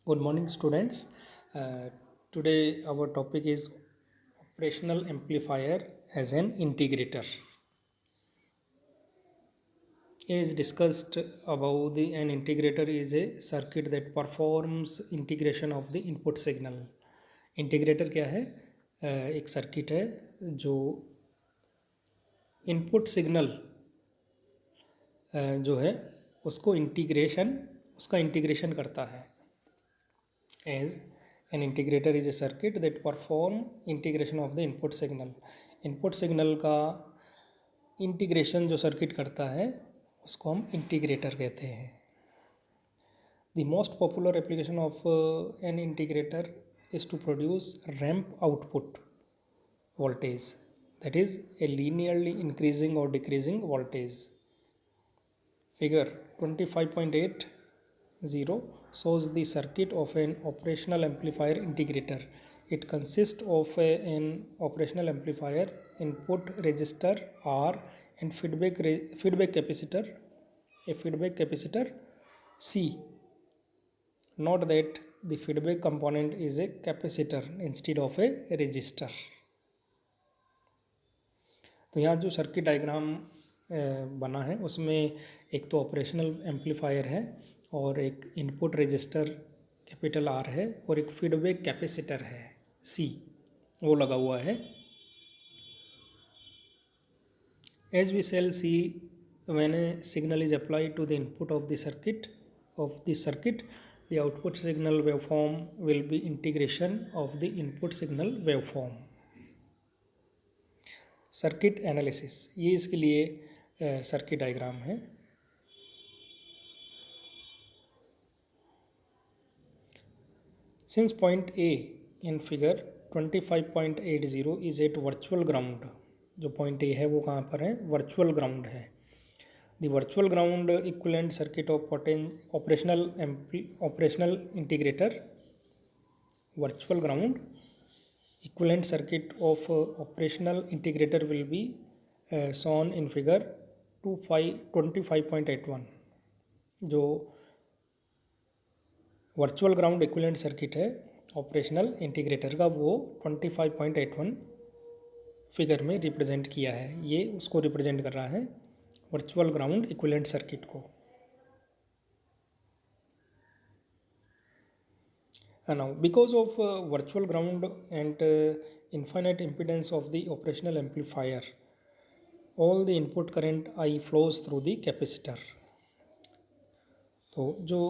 Good morning, students. Today, our topic is operational amplifier as an integrator. As discussed above, an integrator is a circuit that performs integration of the input signal. Integrator क्या है? एक circuit है जो input signal जो है उसका integration करता है. As an integrator is a circuit that perform integration of the input signal. Input signal का इंटीग्रेशन जो सर्किट करता है उसको हम इंटीग्रेटर कहते हैं. The most popular application of an integrator is to produce ramp output voltage, that is a linearly increasing or decreasing voltage. Figure 25.8 shows the circuit of an operational amplifier integrator. It consists of an operational amplifier, input resistor R, and feedback capacitor, a feedback capacitor C. Note that the feedback component is a capacitor instead of a resistor. तो यहाँ जो circuit diagram बना है उसमें एक तो operational amplifier है और एक इनपुट रजिस्टर कैपिटल R है और एक फीडबैक कैपेसिटर है C, वो लगा हुआ है. As we shall see, when a signal is applied to the input of the circuit, the output signal waveform will be integration of the input signal waveform. Circuit analysis, ये इसके लिए circuit diagram है. Since point A in figure 25.80 is at virtual ground, जो point A है वो कहाँ पर है? वर्चुअल ग्राउंड है. The virtual ground equivalent circuit of operational integrator, virtual ground equivalent circuit of operational integrator will be shown in figure 25.81. जो virtual ground equivalent circuit है operational integrator का वो 25.81 फिगर में रिप्रेजेंट किया है. ये उसको रिप्रेजेंट कर रहा है वर्चुअल ग्राउंड इक्विवेलेंट सर्किट को. Now, because of virtual ground and infinite impedance of the operational amplifier, all the input current I flows through the capacitor. तो जो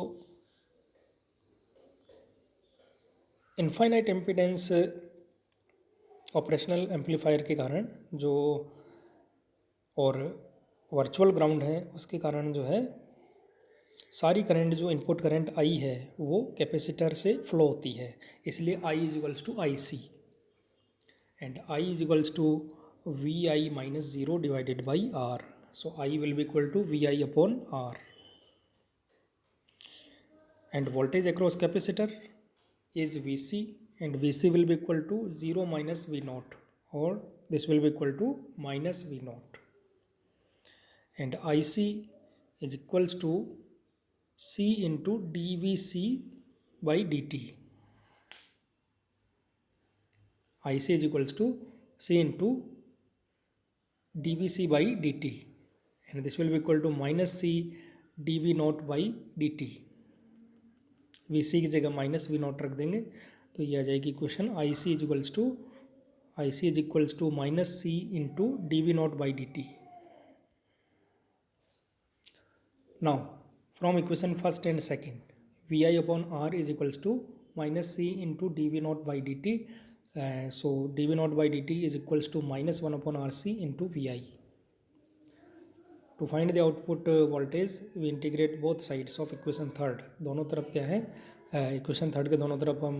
इनफाइनाइट इम्पीडेंस ऑपरेशनल एम्पलीफायर के कारण जो और वर्चुअल ग्राउंड है उसके कारण जो है सारी करंट जो इनपुट करंट आई है वो कैपेसिटर से फ्लो होती है. इसलिए I is equals to IC and I is equals to VI minus 0 divided by R. So I will be equal to VI upon R. And voltage across capacitor is VC and VC will be equal to 0 minus V naught, or this will be equal to minus V naught, and IC is equals to C into dVC by dt. IC is equals to C into dVC by dt, and this will be equal to minus C dV naught by dt. VC की जगह minus V not रख देंगे तो ये आ जाएगी equation IC is equals to minus C into dV naught by dt. Now from equation first and second VI upon R is equals to minus C into dV naught by dt. So dV naught by dt is equals to minus 1 upon RC into VI. To find the output voltage we integrate both sides of equation third. दोनों तरफ क्या है equation third के दोनों तरफ हम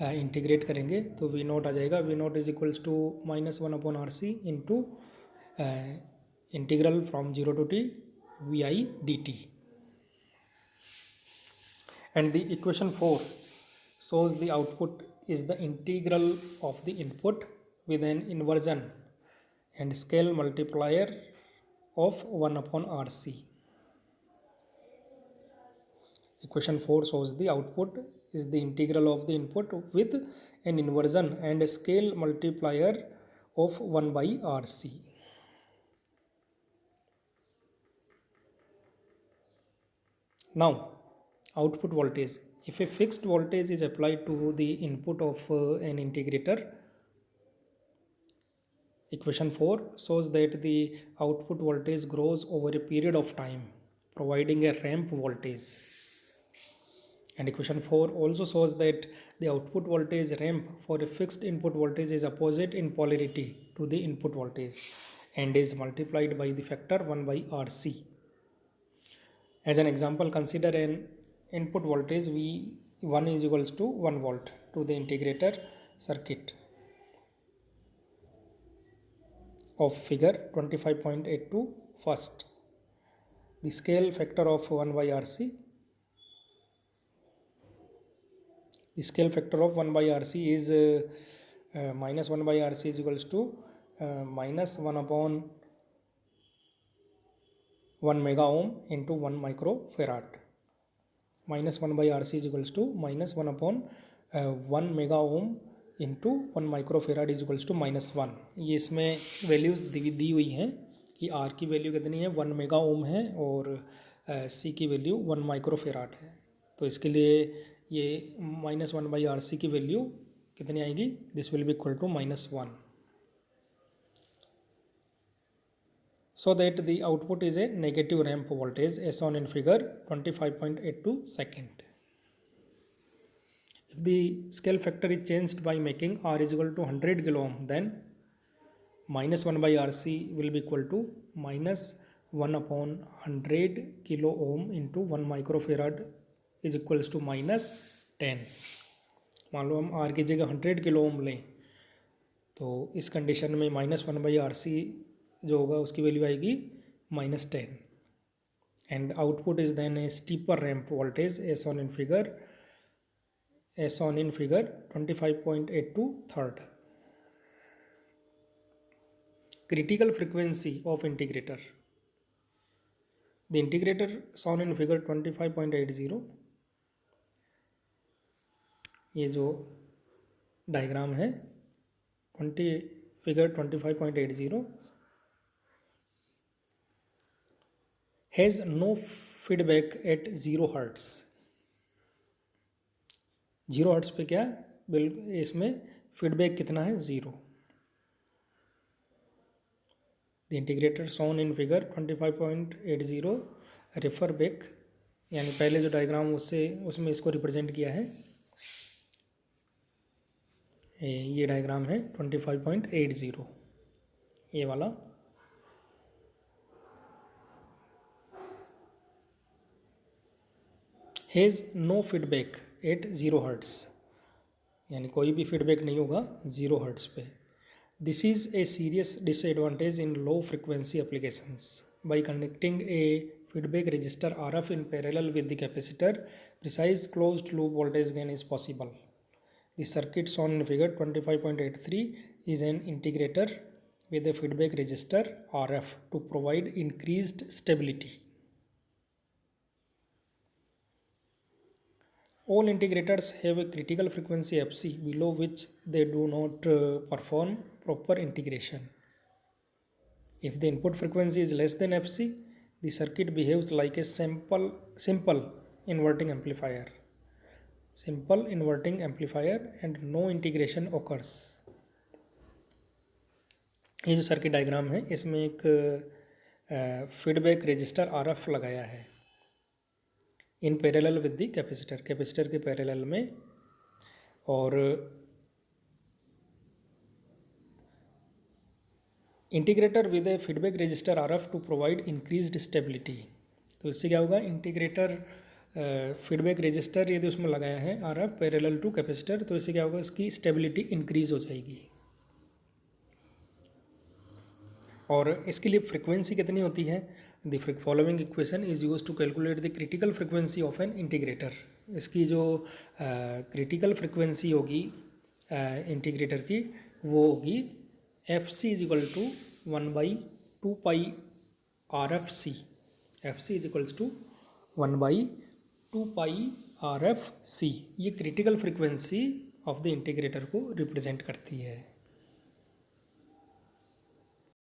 integrate करेंगे तो वी नॉट आ जाएगा. V naught is equals to minus 1 upon RC into integral from 0 to t VI dt. And the equation 4 shows the output is the integral of the input with an inversion and scale multiplier of 1 upon RC. Equation 4 shows the output is the integral of the input with an inversion and a scale multiplier of 1 by RC. Now, output voltage. If a fixed voltage is applied to the input of an integrator, equation 4 shows that the output voltage grows over a period of time, providing a ramp voltage. And equation 4 also shows that the output voltage ramp for a fixed input voltage is opposite in polarity to the input voltage and is multiplied by the factor 1 by RC. As an example, consider an input voltage V1 is equals to 1 volt to the integrator circuit of figure 25.82. First, the scale factor of 1 by RC. The scale factor of 1 by RC is minus 1 by RC is equals to minus 1 upon 1 mega ohm into 1 microfarad. Minus 1 by RC is equals to minus 1 upon 1 mega ohm into 1 microfarad is equals to -1. ये इसमें values दी हुई हैं कि are की value कितनी है 1 mega ohm है और सी की वैल्यू 1 माइक्रोफेराड है. तो इसके लिए ये -1 बाई आर सी की वैल्यू कितनी आएगी, this will be equal to -1. So that the output is a negative ramp voltage as shown in figure 25.82 second. If the scale factor is changed by making R is equal to 100 kilo ohm, then -1 by RC will be equal to -1 upon 100 kilo ohm into 1 microfarad is equals to -10. मान लो हम R की जगह 100 kilo ohm लें तो इस condition में -1 by RC जो होगा उसकी वैल्यू आएगी -10. And output is then a steeper ramp voltage as on in figure 25.82 third. Critical frequency of integrator. The integrator shown in figure 25.80, ये जो डायग्राम है figure 25.80 has no feedback at 0 hertz. 0 hertz पे क्या बिल्कुल इसमें feedback कितना है 0. The integrator shown in figure 25.80 refer back, यानी पहले जो डायग्राम उसमें इसको रिप्रेजेंट किया है. ये डायग्राम है 25.80 ये वाला. Has no feedback at 0 hertz, यानी कोई भी फीडबैक नहीं होगा 0 हर्ट्स पे. This is a serious disadvantage in low frequency applications. By connecting a feedback resistor RF in parallel with the capacitor, precise closed loop voltage gain is possible. The circuit shown in figure 25.83 is an integrator with a feedback resistor RF to provide increased stability. All integrators have a critical frequency FC below which they do not perform proper integration. If the input frequency is less than FC, the circuit behaves like a simple inverting amplifier. Simple inverting amplifier and no integration occurs. ये जो circuit diagram है इसमें एक feedback resistor RF लगाया है in parallel with the capacitor के parallel में, और integrator with a feedback resistor RF to provide increased stability. तो इससे क्या होगा, इंटीग्रेटर फीडबैक रजिस्टर यदि उसमें लगाया है RF पैरेलल टू कैपेसिटर, तो इससे क्या होगा, इसकी स्टेबिलिटी इंक्रीज हो जाएगी. और इसके लिए फ्रिक्वेंसी कितनी होती है, the following equation is use to calculate the critical frequency of an integrator. इसकी जो क्रिटिकल फ्रिक्वेंसी होगी इंटीग्रेटर की वो होगी FC is equal to 1/2 pi RFC. FC is equals to 1/2 2π RF C, ये critical frequency of the integrator को represent करती है।